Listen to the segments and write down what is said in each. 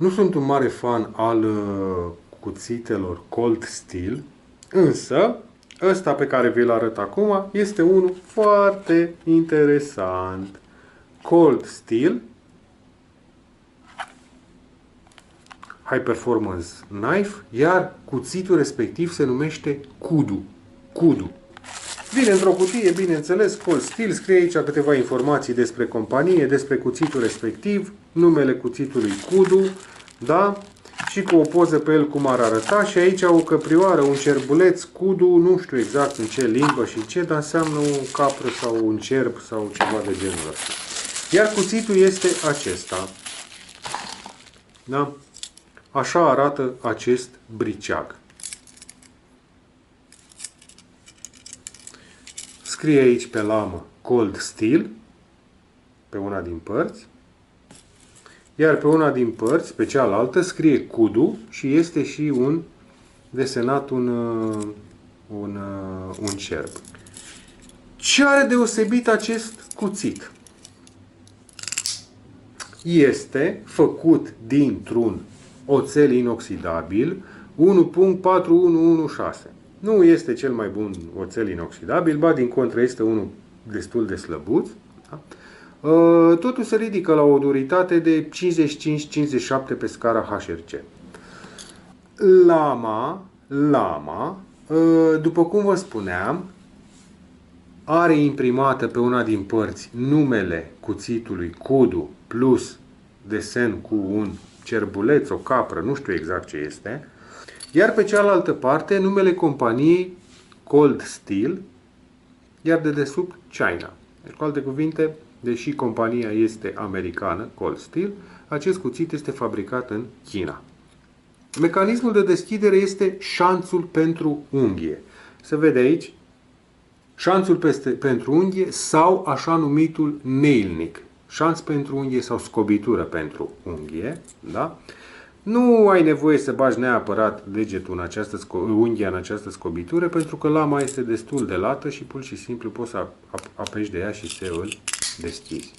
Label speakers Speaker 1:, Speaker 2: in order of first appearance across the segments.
Speaker 1: Nu sunt un mare fan al cuțitelor Cold Steel, însă ăsta pe care vi-l arăt acum este unul foarte interesant. Cold Steel High Performance Knife, iar cuțitul respectiv se numește Kudu. Kudu. Vine într-o cutie, bineînțeles, Cold Steel, scrie aici câteva informații despre companie, despre cuțitul respectiv, numele cuțitului Kudu, da? Și cu o poză pe el cum ar arăta și aici o căprioară, un cerbuleț, Kudu, nu știu exact în ce limbă și ce, dar înseamnă o capră sau un cerb sau ceva de genul ăsta. Iar cuțitul este acesta. Da? Așa arată acest briceag. Scrie aici pe lamă Cold Steel, pe una din părți, iar pe una din părți, pe cealaltă, scrie Kudu și este și un desenat un cerb. Ce are deosebit acest cuțit? Este făcut dintr-un oțel inoxidabil 1.4116. Nu este cel mai bun oțel inoxidabil, ba din contră este unul destul de slăbuț. Da? Totul se ridică la o duritate de 55-57 pe scara HRC. Lama, după cum vă spuneam, are imprimată pe una din părți numele cuțitului Kudu plus desen cu un cerbuleț, o capră, nu știu exact ce este, iar pe cealaltă parte numele companiei Cold Steel, iar de desubt China. Deci, cu alte cuvinte, deși compania este americană, Cold Steel, acest cuțit este fabricat în China. Mecanismul de deschidere este șanțul pentru unghie. Se vede aici șanțul pentru unghie sau așa numitul nailnic. Șanț pentru unghie sau scobitură pentru unghie. Da? Nu ai nevoie să bagi neapărat degetul în unghia în această scobitură, pentru că lama este destul de lată și pur și simplu poți să apeși de ea și să îl deschizi.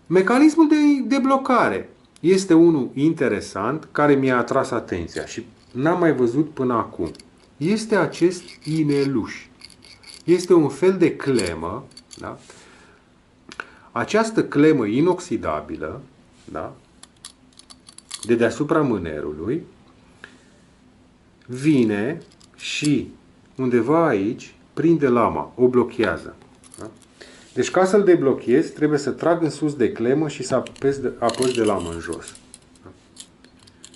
Speaker 1: Mecanismul de deblocare este unul interesant care mi-a atras atenția și n-am mai văzut până acum. Este acest ineluș. Este un fel de clemă, da? Această clemă inoxidabilă, da? De deasupra mânerului, vine și undeva aici prinde lama, o blochează. Da? Deci ca să-l deblochezi, trebuie să trag în sus de clemă și să apăs de lamă în jos. Da?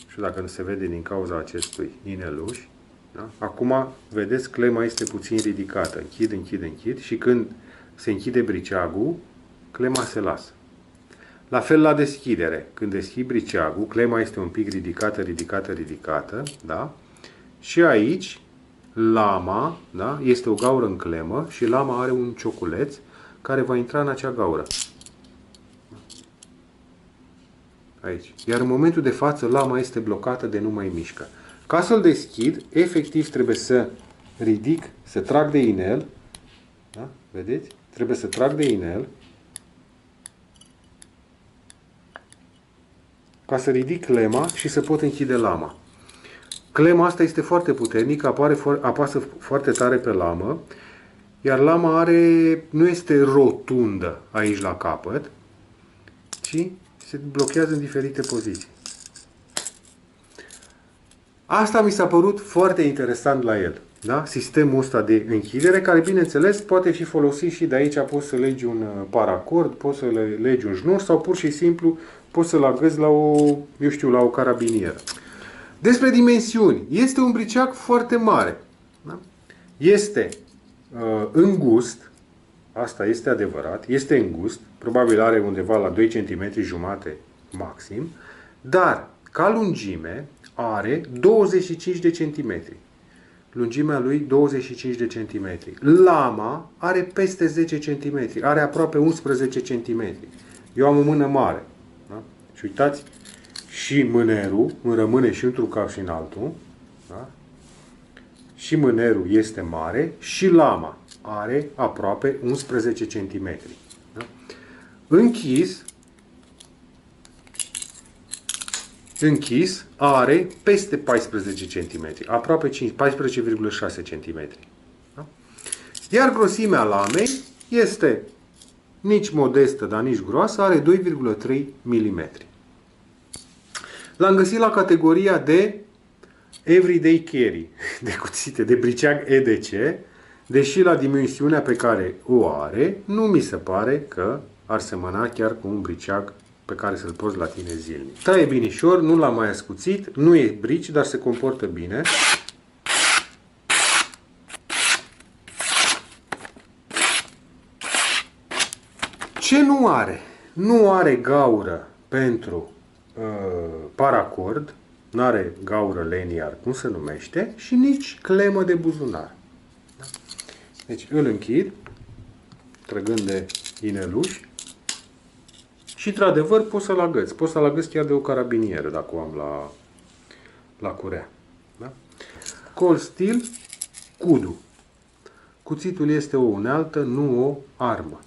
Speaker 1: Și dacă nu se vede din cauza acestui ineluș, da? Acum, vedeți, clema este puțin ridicată. Închid și când se închide briceagul, clema se lasă. La fel la deschidere. Când deschid briceagul, clema este un pic ridicată, da? Și aici, lama, da? Este o gaură în clemă și lama are un cioculeț care va intra în acea gaură. Aici. Iar în momentul de față, lama este blocată de nu mai mișcă. Ca să-l deschid, efectiv trebuie să ridic, să trag de inel. Da? Vedeți? Trebuie să trag de inel ca să ridic clema și să pot închide lama. Clema asta este foarte puternică, apasă foarte tare pe lamă, iar lama nu este rotundă aici la capăt, ci se blochează în diferite poziții. Asta mi s-a părut foarte interesant la el. Da? Sistemul ăsta de închidere, care bineînțeles poate fi folosit și de aici, poți să legi un paracord, poți să legi un șnur sau pur și simplu poți să-l agăzi la o carabinieră. Despre dimensiuni. Este un briceag foarte mare. Da? Este îngust, asta este adevărat, este îngust, probabil are undeva la 2 cm jumate maxim, dar ca lungime are 25 de centimetri. Lungimea lui 25 de centimetri. Lama are peste 10 centimetri, are aproape 11 centimetri. Eu am o mână mare. Da? Și uitați, și mânerul îmi rămâne și într-un cap și în altul. Da? Și mânerul este mare și lama are aproape 11 centimetri. Da? Închis, închis, are peste 14 cm, aproape 14,6 cm. Da? Iar grosimea lamei este nici modestă, dar nici groasă, are 2,3 mm. L-am găsit la categoria de Everyday Carry, de cuțite, de briceag EDC, deși la dimensiunea pe care o are, nu mi se pare că ar semăna chiar cu un briceag pe care să-l poți la tine zilnic. Taie binișor, nu l-am mai ascuțit, nu e brici, dar se comportă bine. Ce nu are? Nu are gaură pentru paracord, nu are gaură leniar, cum se numește, și nici clemă de buzunar. Deci îl închid, trăgând de ineluș, și într-adevăr poți să-l agăți. Poți să-l agăți chiar de o carabinieră, dacă o am la curea. Da? Cold Steel, cudu. Cuțitul este o unealtă, nu o armă.